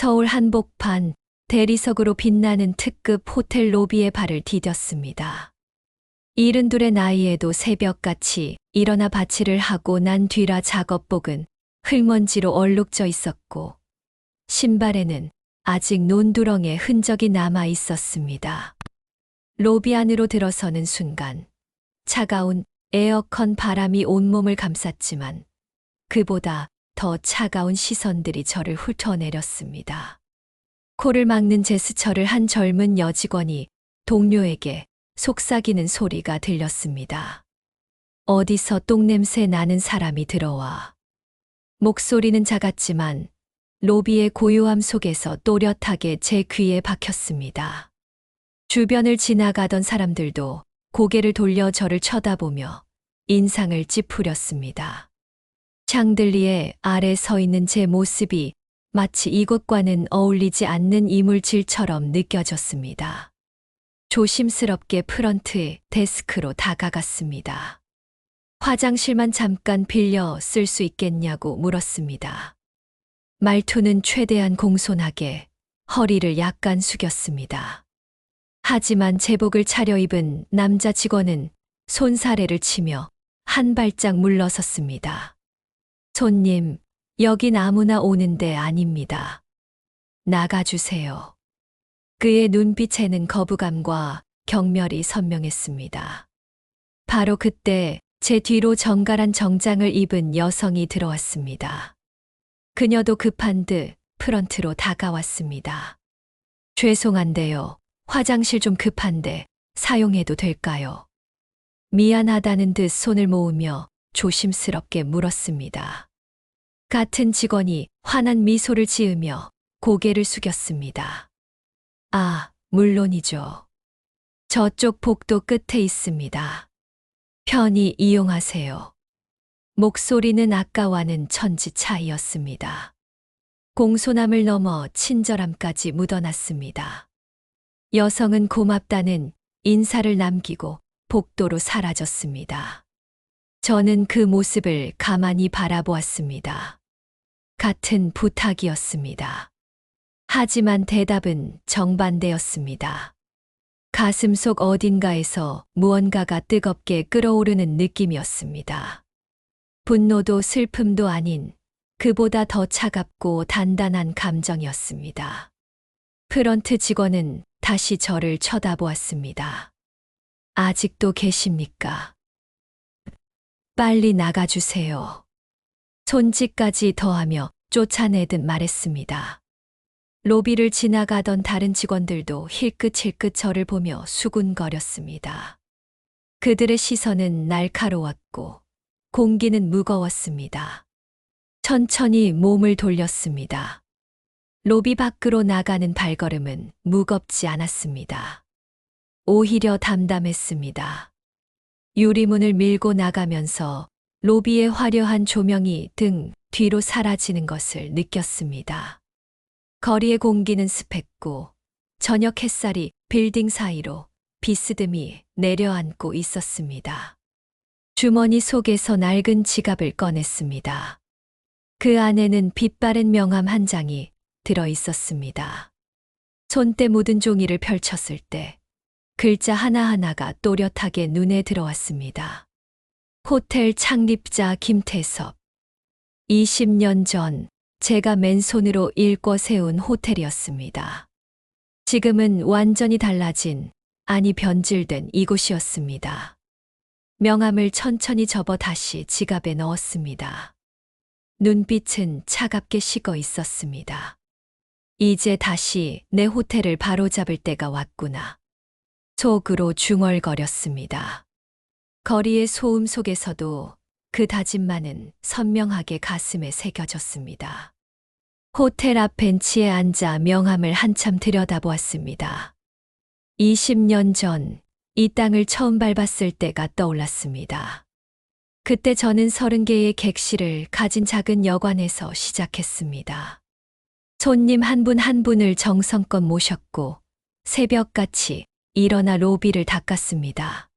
서울 한복판 대리석으로 빛나는 특급 호텔 로비에 발을 디뎠습니다. 72의 나이에도 새벽같이 일어나 바치를 하고 난 뒤라 작업복은 흙먼지로 얼룩져 있었고 신발에는 아직 논두렁의 흔적이 남아 있었습니다. 로비 안으로 들어서는 순간 차가운 에어컨 바람이 온몸을 감쌌지만 그보다 더 차가운 시선들이 저를 훑어내렸습니다. 코를 막는 제스처를 한 젊은 여직원이 동료에게 속삭이는 소리가 들렸습니다. 어디서 똥냄새 나는 사람이 들어와. 목소리는 작았지만 로비의 고요함 속에서 또렷하게 제 귀에 박혔습니다. 주변을 지나가던 사람들도 고개를 돌려 저를 쳐다보며 인상을 찌푸렸습니다. 샹들리에 아래 서 있는 제 모습이 마치 이곳과는 어울리지 않는 이물질처럼 느껴졌습니다. 조심스럽게 프런트 데스크로 다가갔습니다. 화장실만 잠깐 빌려 쓸 수 있겠냐고 물었습니다. 말투는 최대한 공손하게 허리를 약간 숙였습니다. 하지만 제복을 차려입은 남자 직원은 손사래를 치며 한 발짝 물러섰습니다. 손님, 여긴 아무나 오는 데 아닙니다. 나가주세요. 그의 눈빛에는 거부감과 경멸이 선명했습니다. 바로 그때 제 뒤로 정갈한 정장을 입은 여성이 들어왔습니다. 그녀도 급한 듯 프런트로 다가왔습니다. 죄송한데요. 화장실 좀 급한데 사용해도 될까요? 미안하다는 듯 손을 모으며 조심스럽게 물었습니다. 같은 직원이 환한 미소를 지으며 고개를 숙였습니다. 아, 물론이죠. 저쪽 복도 끝에 있습니다. 편히 이용하세요. 목소리는 아까와는 천지 차이였습니다. 공손함을 넘어 친절함까지 묻어났습니다. 여성은 고맙다는 인사를 남기고 복도로 사라졌습니다. 저는 그 모습을 가만히 바라보았습니다. 같은 부탁이었습니다. 하지만 대답은 정반대였습니다. 가슴속 어딘가에서 무언가가 뜨겁게 끓어오르는 느낌이었습니다. 분노도 슬픔도 아닌 그보다 더 차갑고 단단한 감정이었습니다. 프런트 직원은 다시 저를 쳐다보았습니다. 아직도 계십니까? 빨리 나가주세요. 손짓까지 더하며 쫓아내듯 말했습니다. 로비를 지나가던 다른 직원들도 힐끗힐끗 저를 보며 수군거렸습니다. 그들의 시선은 날카로웠고 공기는 무거웠습니다. 천천히 몸을 돌렸습니다. 로비 밖으로 나가는 발걸음은 무겁지 않았습니다. 오히려 담담했습니다. 유리문을 밀고 나가면서 로비의 화려한 조명이 등 뒤로 사라지는 것을 느꼈습니다. 거리의 공기는 습했고 저녁 햇살이 빌딩 사이로 비스듬히 내려앉고 있었습니다. 주머니 속에서 낡은 지갑을 꺼냈습니다. 그 안에는 빛바랜 명함 한 장이 들어 있었습니다. 손때 묻은 종이를 펼쳤을 때 글자 하나하나가 또렷하게 눈에 들어왔습니다. 호텔 창립자 김태섭. 20년 전 제가 맨손으로 일궈 세운 호텔이었습니다. 지금은 완전히 달라진, 아니 변질된 이곳이었습니다. 명함을 천천히 접어 다시 지갑에 넣었습니다. 눈빛은 차갑게 식어 있었습니다. 이제 다시 내 호텔을 바로잡을 때가 왔구나. 속으로 중얼거렸습니다. 거리의 소음 속에서도 그 다짐만은 선명하게 가슴에 새겨졌습니다. 호텔 앞 벤치에 앉아 명함을 한참 들여다보았습니다. 20년 전 이 땅을 처음 밟았을 때가 떠올랐습니다. 그때 저는 30개의 객실을 가진 작은 여관에서 시작했습니다. 손님 한 분 한 분을 정성껏 모셨고 새벽같이 일어나 로비를 닦았습니다.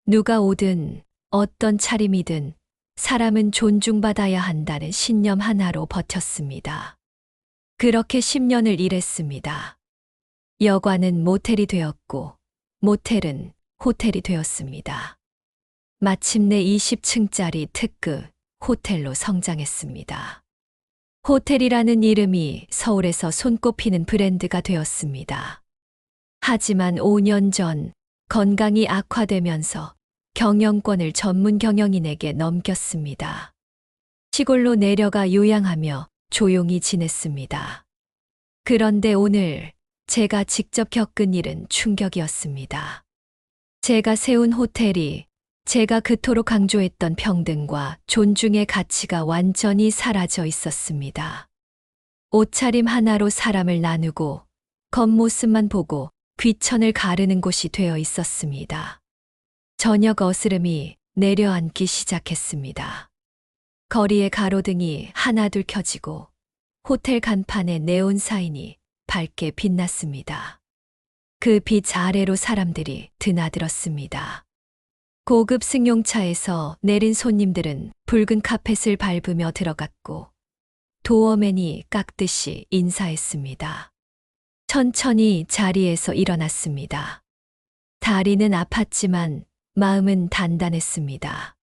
누가 오든 어떤 차림이든 사람은 존중받아야 한다는 신념 하나로 버텼습니다. 그렇게 10년을 일했습니다. 여관은 모텔이 되었고, 모텔은 호텔이 되었습니다. 마침내 20층짜리 특급 호텔로 성장했습니다. 호텔이라는 이름이 서울에서 손꼽히는 브랜드가 되었습니다. 하지만 5년 전 건강이 악화되면서 경영권을 전문 경영인에게 넘겼습니다. 시골로 내려가 요양하며 조용히 지냈습니다. 그런데 오늘 제가 직접 겪은 일은 충격이었습니다. 제가 세운 호텔이 제가 그토록 강조했던 평등과 존중의 가치가 완전히 사라져 있었습니다. 옷차림 하나로 사람을 나누고 겉모습만 보고 귀천을 가르는 곳이 되어 있었습니다. 저녁 어스름이 내려앉기 시작했습니다. 거리에 가로등이 하나둘 켜지고 호텔 간판에 네온 사인이 밝게 빛났습니다. 그 빛 아래로 사람들이 드나들었습니다. 고급 승용차에서 내린 손님들은 붉은 카펫을 밟으며 들어갔고 도어맨이 깍듯이 인사했습니다. 천천히 자리에서 일어났습니다. 다리는 아팠지만 마음은 단단했습니다.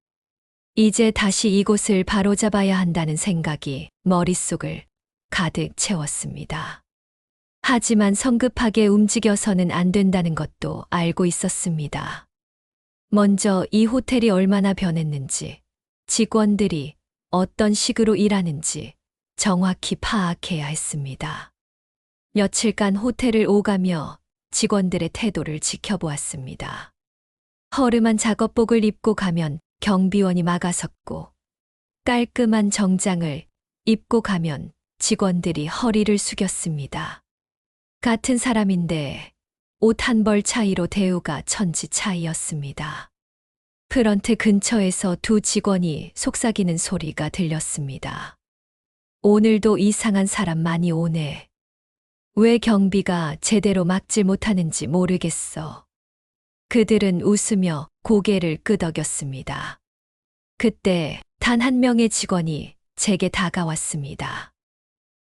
이제 다시 이곳을 바로잡아야 한다는 생각이 머릿속을 가득 채웠습니다. 하지만 성급하게 움직여서는 안 된다는 것도 알고 있었습니다. 먼저 이 호텔이 얼마나 변했는지, 직원들이 어떤 식으로 일하는지 정확히 파악해야 했습니다. 며칠간 호텔을 오가며 직원들의 태도를 지켜보았습니다. 허름한 작업복을 입고 가면 경비원이 막아섰고, 깔끔한 정장을 입고 가면 직원들이 허리를 숙였습니다. 같은 사람인데 옷 한 벌 차이로 대우가 천지 차이였습니다. 프런트 근처에서 두 직원이 속삭이는 소리가 들렸습니다. 오늘도 이상한 사람 많이 오네. 왜 경비가 제대로 막질 못하는지 모르겠어. 그들은 웃으며 고개를 끄덕였습니다. 그때 단 한 명의 직원이 제게 다가왔습니다.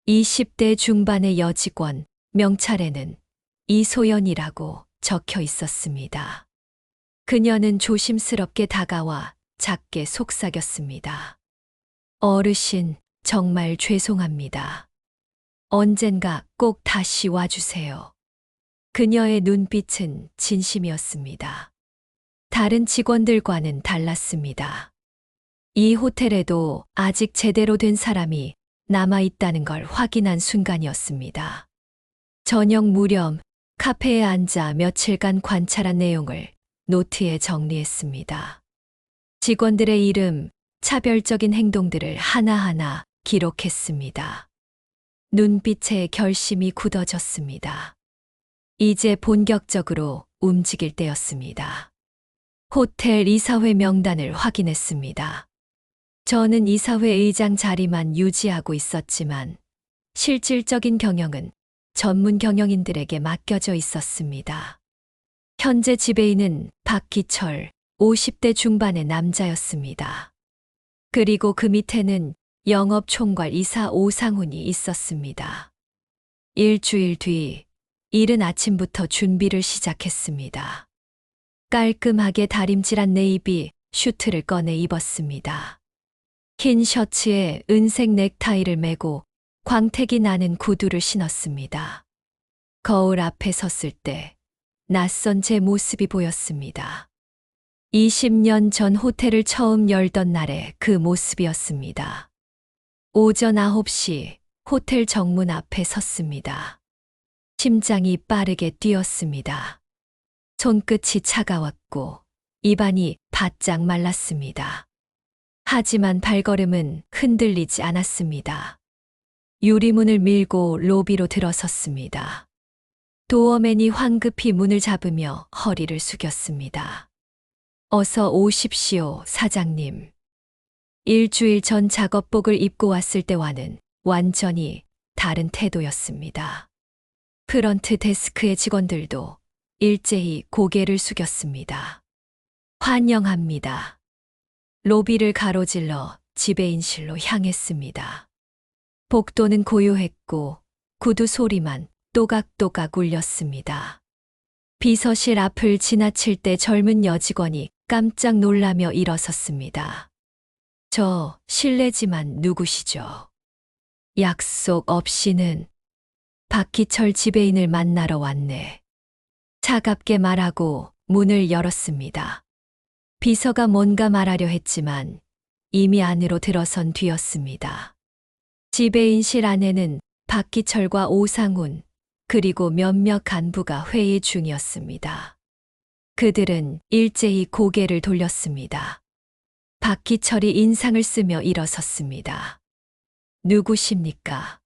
20대 중반의 여직원, 명찰에는 이소연이라고 적혀 있었습니다. 그녀는 조심스럽게 다가와 작게 속삭였습니다. 어르신, 정말 죄송합니다. 언젠가 꼭 다시 와주세요. 그녀의 눈빛은 진심이었습니다. 다른 직원들과는 달랐습니다. 이 호텔에도 아직 제대로 된 사람이 남아있다는 걸 확인한 순간이었습니다. 저녁 무렵 카페에 앉아 며칠간 관찰한 내용을 노트에 정리했습니다. 직원들의 이름, 차별적인 행동들을 하나하나 기록했습니다. 눈빛에 결심이 굳어졌습니다. 이제 본격적으로 움직일 때였습니다. 호텔 이사회 명단을 확인했습니다. 저는 이사회 의장 자리만 유지하고 있었지만 실질적인 경영은 전문 경영인들에게 맡겨져 있었습니다. 현재 지배인은 박기철, 50대 중반의 남자였습니다. 그리고 그 밑에는 영업총괄 이사 오상훈이 있었습니다. 일주일 뒤, 이른 아침부터 준비를 시작했습니다. 깔끔하게 다림질한 네이비 슈트를 꺼내 입었습니다. 흰 셔츠에 은색 넥타이를 매고 광택이 나는 구두를 신었습니다. 거울 앞에 섰을 때 낯선 제 모습이 보였습니다. 20년 전 호텔을 처음 열던 날의 그 모습이었습니다. 오전 9시 호텔 정문 앞에 섰습니다. 심장이 빠르게 뛰었습니다. 손끝이 차가웠고 입안이 바짝 말랐습니다. 하지만 발걸음은 흔들리지 않았습니다. 유리문을 밀고 로비로 들어섰습니다. 도어맨이 황급히 문을 잡으며 허리를 숙였습니다. 어서 오십시오, 사장님. 일주일 전 작업복을 입고 왔을 때와는 완전히 다른 태도였습니다. 프런트 데스크의 직원들도 일제히 고개를 숙였습니다. 환영합니다. 로비를 가로질러 지배인실로 향했습니다. 복도는 고요했고 구두 소리만 또각또각 울렸습니다. 비서실 앞을 지나칠 때 젊은 여직원이 깜짝 놀라며 일어섰습니다. 저 실례지만 누구시죠? 약속 없이는 박기철 지배인을 만나러 왔네. 차갑게 말하고 문을 열었습니다. 비서가 뭔가 말하려 했지만 이미 안으로 들어선 뒤였습니다. 지배인실 안에는 박기철과 오상훈 그리고 몇몇 간부가 회의 중이었습니다. 그들은 일제히 고개를 돌렸습니다. 박기철이 인상을 쓰며 일어섰습니다. 누구십니까?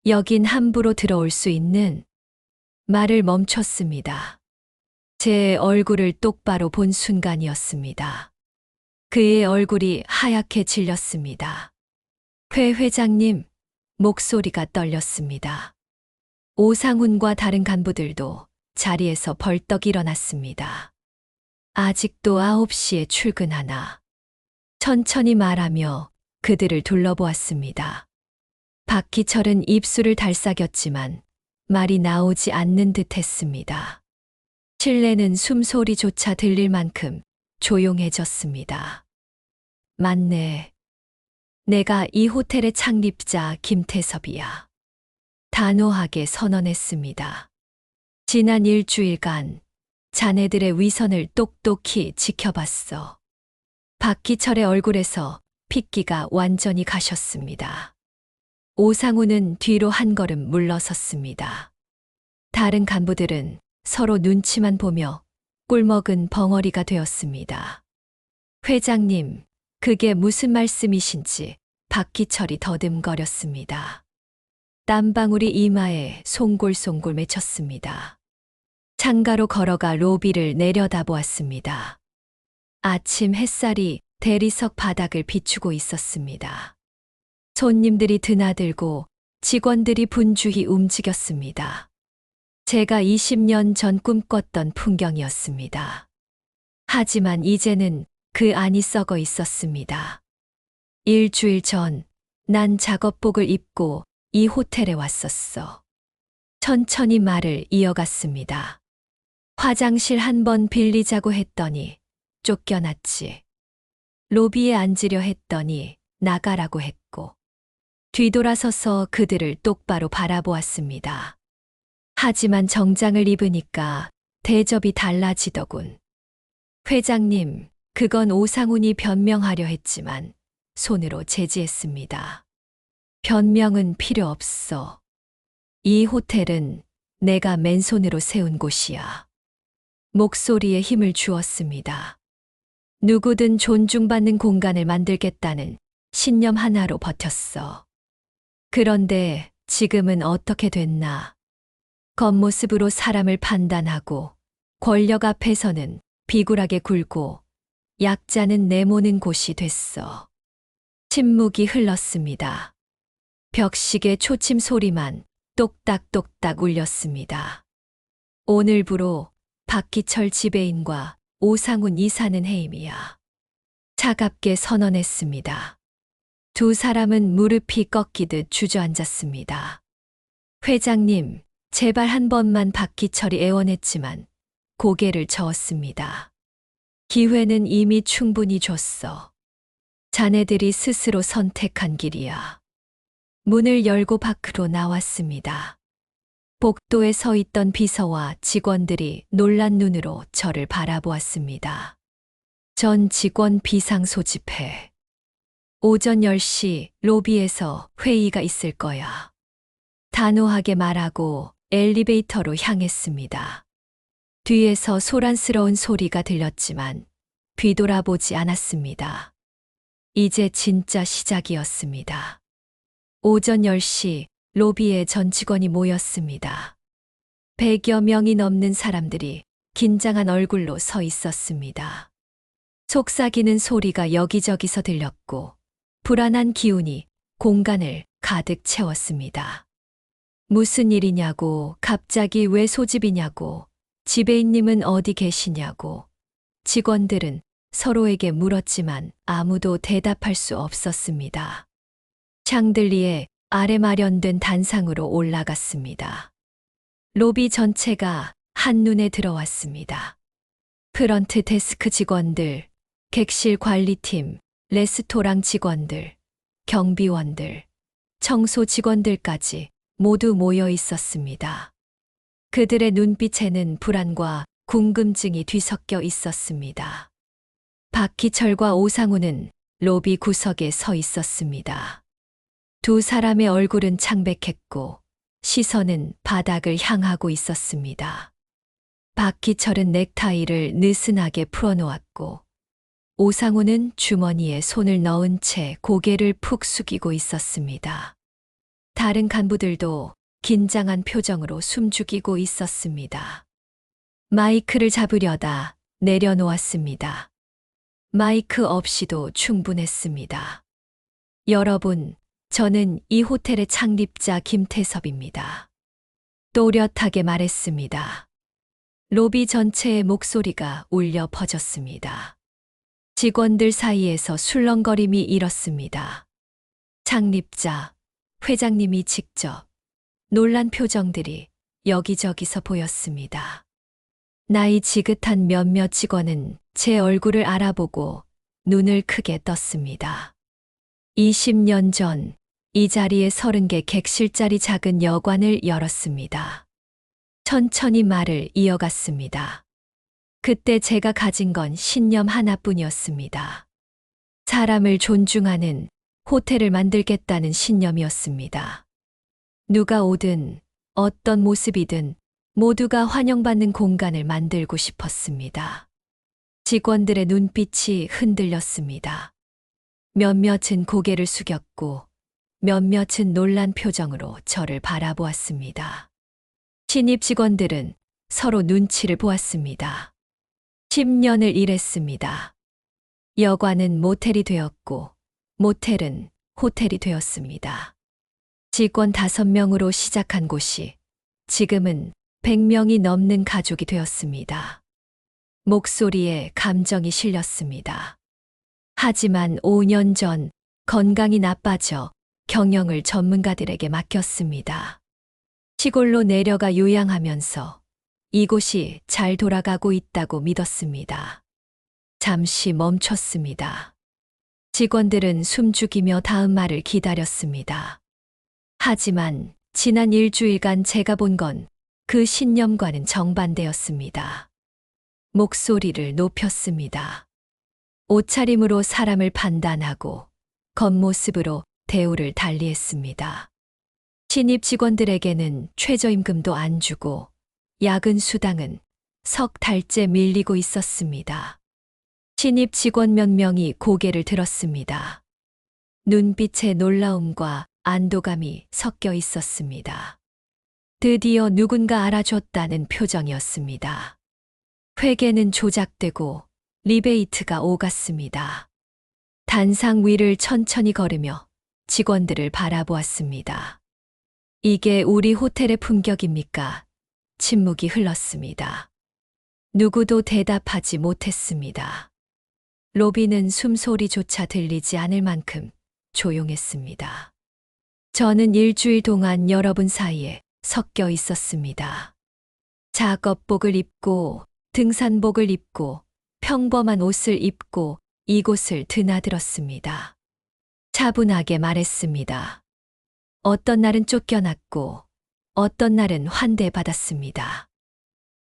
여긴 함부로 들어올 수 있는 말을 멈췄습니다. 제 얼굴을 똑바로 본 순간이었습니다. 그의 얼굴이 하얗게 질렸습니다. 회 회장님, 목소리가 떨렸습니다. 오상훈과 다른 간부들도 자리에서 벌떡 일어났습니다. 아직도 9시에 출근하나. 천천히 말하며 그들을 둘러보았습니다. 박기철은 입술을 달싹였지만 말이 나오지 않는 듯 했습니다. 실내는 숨소리조차 들릴 만큼 조용해졌습니다. 맞네. 내가 이 호텔의 창립자 김태섭이야. 단호하게 선언했습니다. 지난 일주일간 자네들의 위선을 똑똑히 지켜봤어. 박기철의 얼굴에서 핏기가 완전히 가셨습니다. 오상훈은 뒤로 한 걸음 물러섰습니다. 다른 간부들은 서로 눈치만 보며 꿀먹은 벙어리가 되었습니다. 회장님, 그게 무슨 말씀이신지 박기철이 더듬거렸습니다. 땀방울이 이마에 송골송골 맺혔습니다. 창가로 걸어가 로비를 내려다보았습니다. 아침 햇살이 대리석 바닥을 비추고 있었습니다. 손님들이 드나들고 직원들이 분주히 움직였습니다. 제가 20년 전 꿈꿨던 풍경이었습니다. 하지만 이제는 그 안이 썩어 있었습니다. 일주일 전, 난 작업복을 입고 이 호텔에 왔었어. 천천히 말을 이어갔습니다. 화장실 한 번 빌리자고 했더니 쫓겨났지. 로비에 앉으려 했더니 나가라고 했고. 뒤돌아서서 그들을 똑바로 바라보았습니다. 하지만 정장을 입으니까 대접이 달라지더군. 회장님, 그건 오상훈이 변명하려 했지만 손으로 제지했습니다. 변명은 필요 없어. 이 호텔은 내가 맨손으로 세운 곳이야. 목소리에 힘을 주었습니다. 누구든 존중받는 공간을 만들겠다는 신념 하나로 버텼어. 그런데 지금은 어떻게 됐나? 겉모습으로 사람을 판단하고 권력 앞에서는 비굴하게 굴고 약자는 내모는 곳이 됐어. 침묵이 흘렀습니다. 벽식의 초침 소리만 똑딱똑딱 울렸습니다. 오늘부로 박기철 지배인과 오상훈 이사는 해임이야. 차갑게 선언했습니다. 두 사람은 무릎이 꺾이듯 주저앉았습니다. 회장님, 제발 한 번만 박기철이 애원했지만 고개를 저었습니다. 기회는 이미 충분히 줬어. 자네들이 스스로 선택한 길이야. 문을 열고 밖으로 나왔습니다. 복도에 서 있던 비서와 직원들이 놀란 눈으로 저를 바라보았습니다. 전 직원 비상 소집해. 오전 10시 로비에서 회의가 있을 거야. 단호하게 말하고 엘리베이터로 향했습니다. 뒤에서 소란스러운 소리가 들렸지만 뒤돌아보지 않았습니다. 이제 진짜 시작이었습니다. 오전 10시 로비에 전 직원이 모였습니다. 100여 명이 넘는 사람들이 긴장한 얼굴로 서 있었습니다. 속삭이는 소리가 여기저기서 들렸고 불안한 기운이 공간을 가득 채웠습니다. 무슨 일이냐고, 갑자기 왜 소집이냐고, 지배인님은 어디 계시냐고, 직원들은 서로에게 물었지만 아무도 대답할 수 없었습니다. 샹들리에 아래 마련된 단상으로 올라갔습니다. 로비 전체가 한눈에 들어왔습니다. 프런트 데스크 직원들, 객실 관리팀, 레스토랑 직원들, 경비원들, 청소 직원들까지 모두 모여 있었습니다. 그들의 눈빛에는 불안과 궁금증이 뒤섞여 있었습니다. 박희철과 오상우는 로비 구석에 서 있었습니다. 두 사람의 얼굴은 창백했고 시선은 바닥을 향하고 있었습니다. 박희철은 넥타이를 느슨하게 풀어놓았고 오상우는 주머니에 손을 넣은 채 고개를 푹 숙이고 있었습니다. 다른 간부들도 긴장한 표정으로 숨죽이고 있었습니다. 마이크를 잡으려다 내려놓았습니다. 마이크 없이도 충분했습니다. 여러분, 저는 이 호텔의 창립자 김태섭입니다. 또렷하게 말했습니다. 로비 전체의 목소리가 울려 퍼졌습니다. 직원들 사이에서 술렁거림이 일었습니다. 창립자, 회장님이 직접 놀란 표정들이 여기저기서 보였습니다. 나이 지긋한 몇몇 직원은 제 얼굴을 알아보고 눈을 크게 떴습니다. 20년 전 이 자리에 30개 객실짜리 작은 여관을 열었습니다. 천천히 말을 이어갔습니다. 그때 제가 가진 건 신념 하나뿐이었습니다. 사람을 존중하는 호텔을 만들겠다는 신념이었습니다. 누가 오든 어떤 모습이든 모두가 환영받는 공간을 만들고 싶었습니다. 직원들의 눈빛이 흔들렸습니다. 몇몇은 고개를 숙였고 몇몇은 놀란 표정으로 저를 바라보았습니다. 신입 직원들은 서로 눈치를 보았습니다. 10년을 일했습니다. 여관은 모텔이 되었고 모텔은 호텔이 되었습니다. 직원 5명으로 시작한 곳이 지금은 100명이 넘는 가족이 되었습니다. 목소리에 감정이 실렸습니다. 하지만 5년 전 건강이 나빠져 경영을 전문가들에게 맡겼습니다. 시골로 내려가 요양하면서 이곳이 잘 돌아가고 있다고 믿었습니다. 잠시 멈췄습니다. 직원들은 숨죽이며 다음 말을 기다렸습니다. 하지만 지난 일주일간 제가 본 건 그 신념과는 정반대였습니다. 목소리를 높였습니다. 옷차림으로 사람을 판단하고 겉모습으로 대우를 달리했습니다. 신입 직원들에게는 최저임금도 안 주고 야근 수당은 석 달째 밀리고 있었습니다. 신입 직원 몇 명이 고개를 들었습니다. 눈빛에 놀라움과 안도감이 섞여 있었습니다. 드디어 누군가 알아줬다는 표정이었습니다. 회계는 조작되고 리베이트가 오갔습니다. 단상 위를 천천히 걸으며 직원들을 바라보았습니다. 이게 우리 호텔의 품격입니까? 침묵이 흘렀습니다. 누구도 대답하지 못했습니다. 로비는 숨소리조차 들리지 않을 만큼 조용했습니다. 저는 일주일 동안 여러분 사이에 섞여 있었습니다. 작업복을 입고 등산복을 입고 평범한 옷을 입고 이곳을 드나들었습니다. 차분하게 말했습니다. 어떤 날은 쫓겨났고 어떤 날은 환대받았습니다.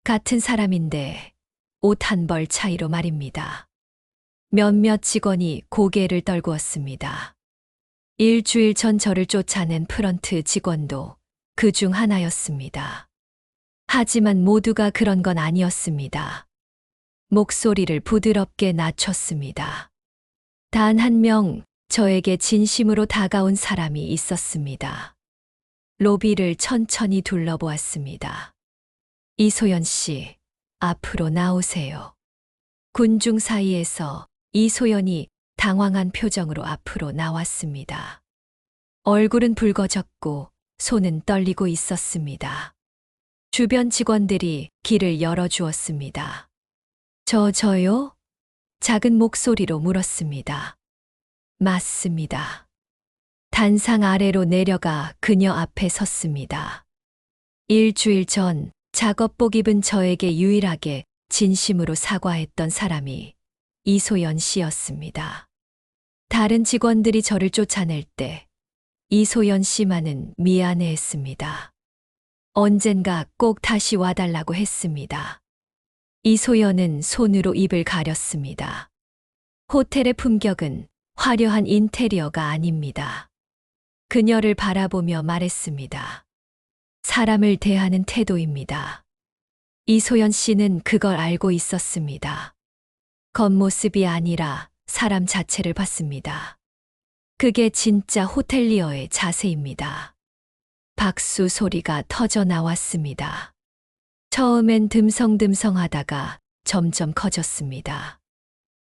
같은 사람인데 옷 한 벌 차이로 말입니다. 몇몇 직원이 고개를 떨구었습니다. 일주일 전 저를 쫓아낸 프런트 직원도 그 중 하나였습니다. 하지만 모두가 그런 건 아니었습니다. 목소리를 부드럽게 낮췄습니다. 단 한 명 저에게 진심으로 다가온 사람이 있었습니다. 로비를 천천히 둘러보았습니다. 이소연 씨, 앞으로 나오세요. 군중 사이에서 이소연이 당황한 표정으로 앞으로 나왔습니다. 얼굴은 붉어졌고 손은 떨리고 있었습니다. 주변 직원들이 길을 열어주었습니다. 저요? 작은 목소리로 물었습니다. 맞습니다. 단상 아래로 내려가 그녀 앞에 섰습니다. 일주일 전 작업복 입은 저에게 유일하게 진심으로 사과했던 사람이 이소연 씨였습니다. 다른 직원들이 저를 쫓아낼 때 이소연 씨만은 미안해했습니다. 언젠가 꼭 다시 와달라고 했습니다. 이소연은 손으로 입을 가렸습니다. 호텔의 품격은 화려한 인테리어가 아닙니다. 그녀를 바라보며 말했습니다. 사람을 대하는 태도입니다. 이소연 씨는 그걸 알고 있었습니다. 겉모습이 아니라 사람 자체를 봤습니다. 그게 진짜 호텔리어의 자세입니다. 박수 소리가 터져 나왔습니다. 처음엔 듬성듬성하다가 점점 커졌습니다.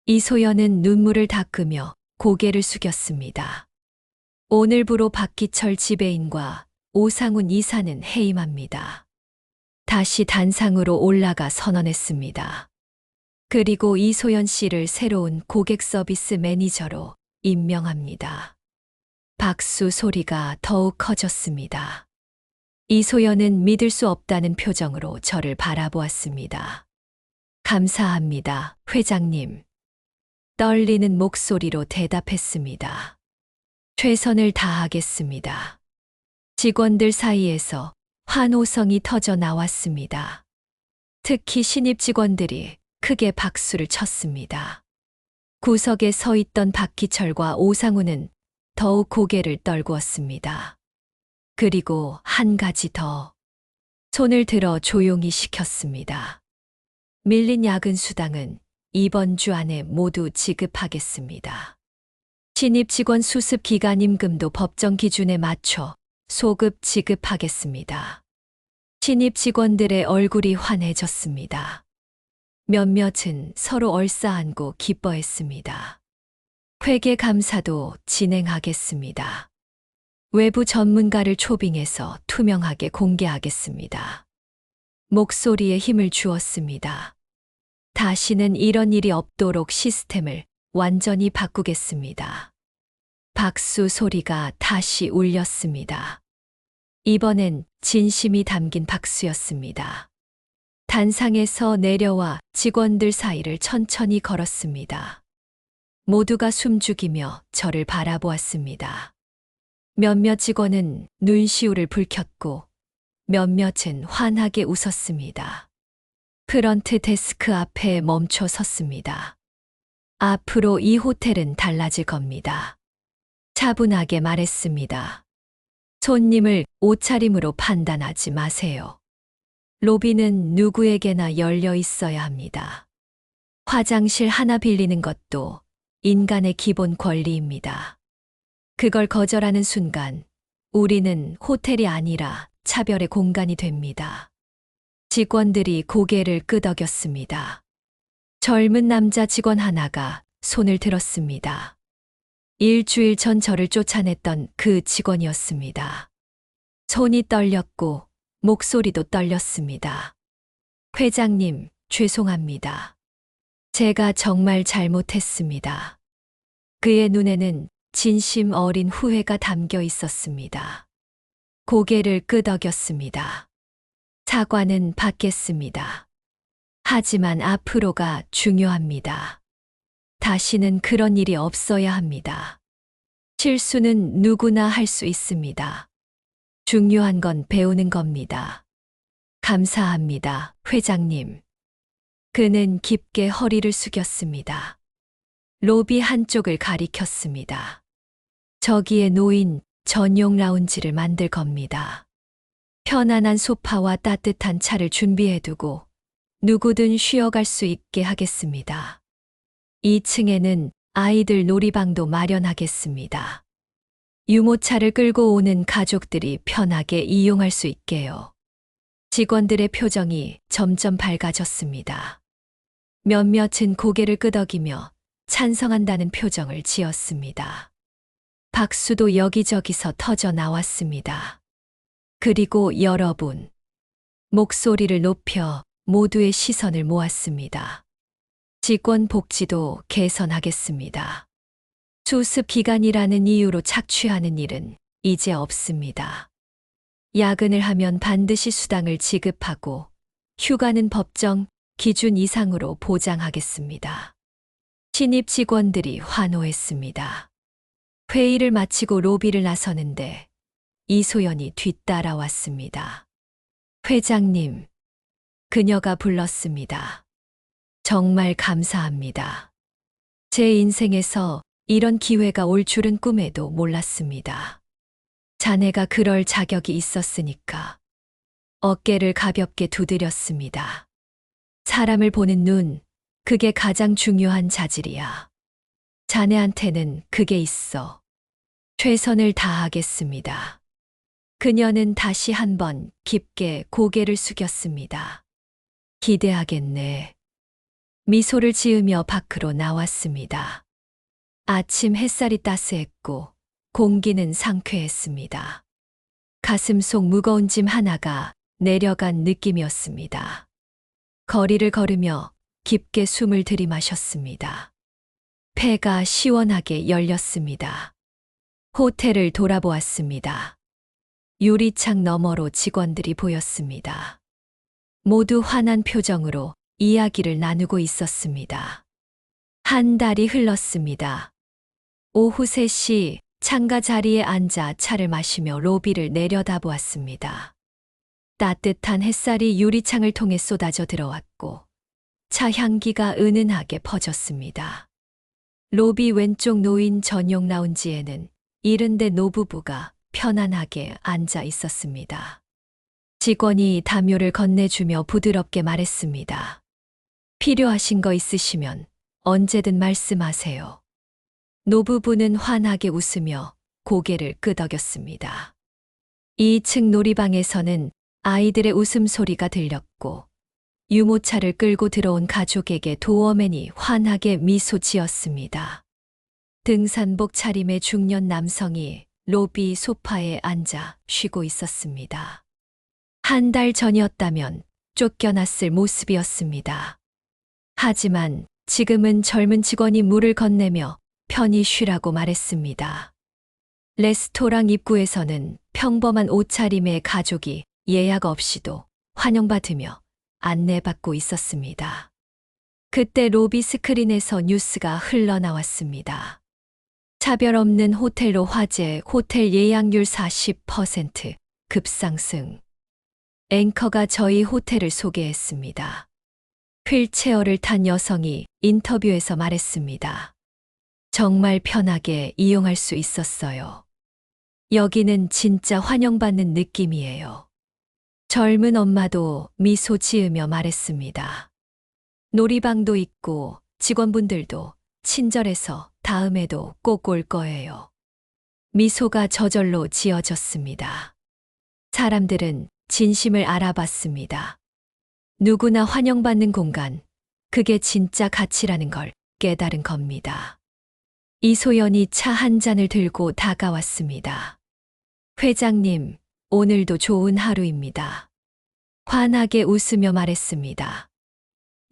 이소연은 눈물을 닦으며 고개를 숙였습니다. 오늘부로 박기철 지배인과 오상훈 이사는 해임합니다. 다시 단상으로 올라가 선언했습니다. 그리고 이소연 씨를 새로운 고객 서비스 매니저로 임명합니다. 박수 소리가 더욱 커졌습니다. 이소연은 믿을 수 없다는 표정으로 저를 바라보았습니다. 감사합니다, 회장님. 떨리는 목소리로 대답했습니다. 최선을 다하겠습니다. 직원들 사이에서 환호성이 터져 나왔습니다. 특히 신입 직원들이 크게 박수를 쳤습니다. 구석에 서 있던 박기철과 오상우는 더욱 고개를 떨구었습니다. 그리고 한 가지 더. 손을 들어 조용히 시켰습니다. 밀린 야근 수당은 이번 주 안에 모두 지급하겠습니다. 신입 직원 수습 기간 임금도 법정 기준에 맞춰 소급 지급하겠습니다. 신입 직원들의 얼굴이 환해졌습니다. 몇몇은 서로 얼싸안고 기뻐했습니다. 회계 감사도 진행하겠습니다. 외부 전문가를 초빙해서 투명하게 공개하겠습니다. 목소리에 힘을 주었습니다. 다시는 이런 일이 없도록 시스템을 완전히 바꾸겠습니다. 박수 소리가 다시 울렸습니다. 이번엔 진심이 담긴 박수였습니다. 단상에서 내려와 직원들 사이를 천천히 걸었습니다. 모두가 숨죽이며 저를 바라보았습니다. 몇몇 직원은 눈시울을 붉혔고 몇몇은 환하게 웃었습니다. 프런트 데스크 앞에 멈춰 섰습니다. 앞으로 이 호텔은 달라질 겁니다. 차분하게 말했습니다. 손님을 옷차림으로 판단하지 마세요. 로비는 누구에게나 열려 있어야 합니다. 화장실 하나 빌리는 것도 인간의 기본 권리입니다. 그걸 거절하는 순간 우리는 호텔이 아니라 차별의 공간이 됩니다. 직원들이 고개를 끄덕였습니다. 젊은 남자 직원 하나가 손을 들었습니다. 일주일 전 저를 쫓아냈던 그 직원이었습니다. 손이 떨렸고 목소리도 떨렸습니다. 회장님, 죄송합니다. 제가 정말 잘못했습니다. 그의 눈에는 진심 어린 후회가 담겨 있었습니다. 고개를 끄덕였습니다. 사과는 받겠습니다. 하지만 앞으로가 중요합니다. 다시는 그런 일이 없어야 합니다. 실수는 누구나 할 수 있습니다. 중요한 건 배우는 겁니다. 감사합니다, 회장님. 그는 깊게 허리를 숙였습니다. 로비 한쪽을 가리켰습니다. 저기에 놓인 전용 라운지를 만들 겁니다. 편안한 소파와 따뜻한 차를 준비해두고 누구든 쉬어갈 수 있게 하겠습니다. 2층에는 아이들 놀이방도 마련하겠습니다. 유모차를 끌고 오는 가족들이 편하게 이용할 수 있게요. 직원들의 표정이 점점 밝아졌습니다. 몇몇은 고개를 끄덕이며 찬성한다는 표정을 지었습니다. 박수도 여기저기서 터져 나왔습니다. 그리고 여러분, 목소리를 높여 모두의 시선을 모았습니다. 직원 복지도 개선하겠습니다. 수습 기간이라는 이유로 착취하는 일은 이제 없습니다. 야근을 하면 반드시 수당을 지급하고 휴가는 법정 기준 이상으로 보장하겠습니다. 신입 직원들이 환호했습니다. 회의를 마치고 로비를 나서는데 이소연이 뒤따라왔습니다. 회장님, 그녀가 불렀습니다. 정말 감사합니다. 제 인생에서 이런 기회가 올 줄은 꿈에도 몰랐습니다. 자네가 그럴 자격이 있었으니까. 어깨를 가볍게 두드렸습니다. 사람을 보는 눈, 그게 가장 중요한 자질이야. 자네한테는 그게 있어. 최선을 다하겠습니다. 그녀는 다시 한번 깊게 고개를 숙였습니다. 기대하겠네. 미소를 지으며 밖으로 나왔습니다. 아침 햇살이 따스했고 공기는 상쾌했습니다. 가슴 속 무거운 짐 하나가 내려간 느낌이었습니다. 거리를 걸으며 깊게 숨을 들이마셨습니다. 폐가 시원하게 열렸습니다. 호텔을 돌아보았습니다. 유리창 너머로 직원들이 보였습니다. 모두 환한 표정으로 이야기를 나누고 있었습니다. 한 달이 흘렀습니다. 오후 3시 창가 자리에 앉아 차를 마시며 로비를 내려다보았습니다. 따뜻한 햇살이 유리창을 통해 쏟아져 들어왔고 차 향기가 은은하게 퍼졌습니다. 로비 왼쪽 노인 전용 라운지에는 70대 노부부가 편안하게 앉아 있었습니다. 직원이 담요를 건네주며 부드럽게 말했습니다. 필요하신 거 있으시면 언제든 말씀하세요. 노부부는 환하게 웃으며 고개를 끄덕였습니다. 2층 놀이방에서는 아이들의 웃음소리가 들렸고 유모차를 끌고 들어온 가족에게 도어맨이 환하게 미소 지었습니다. 등산복 차림의 중년 남성이 로비 소파에 앉아 쉬고 있었습니다. 한 달 전이었다면 쫓겨났을 모습이었습니다. 하지만 지금은 젊은 직원이 물을 건네며 편히 쉬라고 말했습니다. 레스토랑 입구에서는 평범한 옷차림의 가족이 예약 없이도 환영받으며 안내받고 있었습니다. 그때 로비 스크린에서 뉴스가 흘러나왔습니다. 차별 없는 호텔로 화제, 호텔 예약률 40% 급상승. 앵커가 저희 호텔을 소개했습니다. 휠체어를 탄 여성이 인터뷰에서 말했습니다. 정말 편하게 이용할 수 있었어요. 여기는 진짜 환영받는 느낌이에요. 젊은 엄마도 미소 지으며 말했습니다. 놀이방도 있고 직원분들도 친절해서 다음에도 꼭 올 거예요. 미소가 저절로 지어졌습니다. 사람들은 진심을 알아봤습니다. 누구나 환영받는 공간, 그게 진짜 가치라는 걸 깨달은 겁니다. 이소연이 차 한 잔을 들고 다가왔습니다. 회장님, 오늘도 좋은 하루입니다. 환하게 웃으며 말했습니다.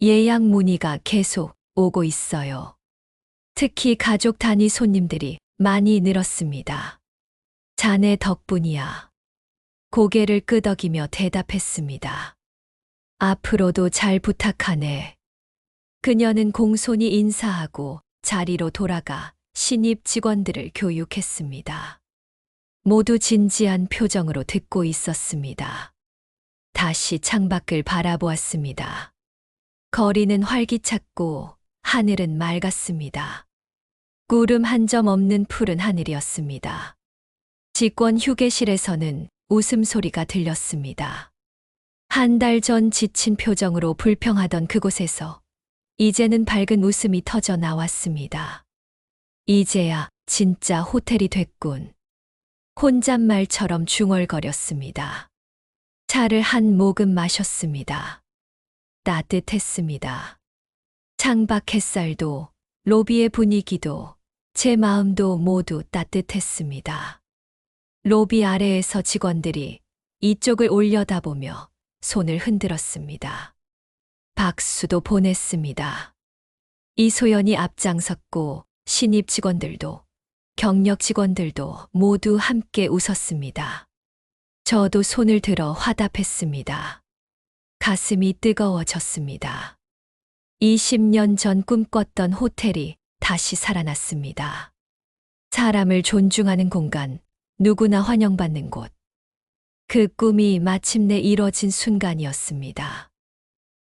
예약 문의가 계속 오고 있어요. 특히 가족 단위 손님들이 많이 늘었습니다. 자네 덕분이야. 고개를 끄덕이며 대답했습니다. 앞으로도 잘 부탁하네. 그녀는 공손히 인사하고 자리로 돌아가 신입 직원들을 교육했습니다. 모두 진지한 표정으로 듣고 있었습니다. 다시 창밖을 바라보았습니다. 거리는 활기찼고 하늘은 맑았습니다. 구름 한 점 없는 푸른 하늘이었습니다. 직원 휴게실에서는 웃음소리가 들렸습니다. 한 달 전 지친 표정으로 불평하던 그곳에서 이제는 밝은 웃음이 터져 나왔습니다. 이제야 진짜 호텔이 됐군. 혼잣말처럼 중얼거렸습니다. 차를 한 모금 마셨습니다. 따뜻했습니다. 창밖 햇살도, 로비의 분위기도, 제 마음도 모두 따뜻했습니다. 로비 아래에서 직원들이 이쪽을 올려다보며 손을 흔들었습니다. 박수도 보냈습니다. 이소연이 앞장섰고 신입 직원들도, 경력 직원들도 모두 함께 웃었습니다. 저도 손을 들어 화답했습니다. 가슴이 뜨거워졌습니다. 20년 전 꿈꿨던 호텔이 다시 살아났습니다. 사람을 존중하는 공간, 누구나 환영받는 곳. 그 꿈이 마침내 이뤄진 순간이었습니다.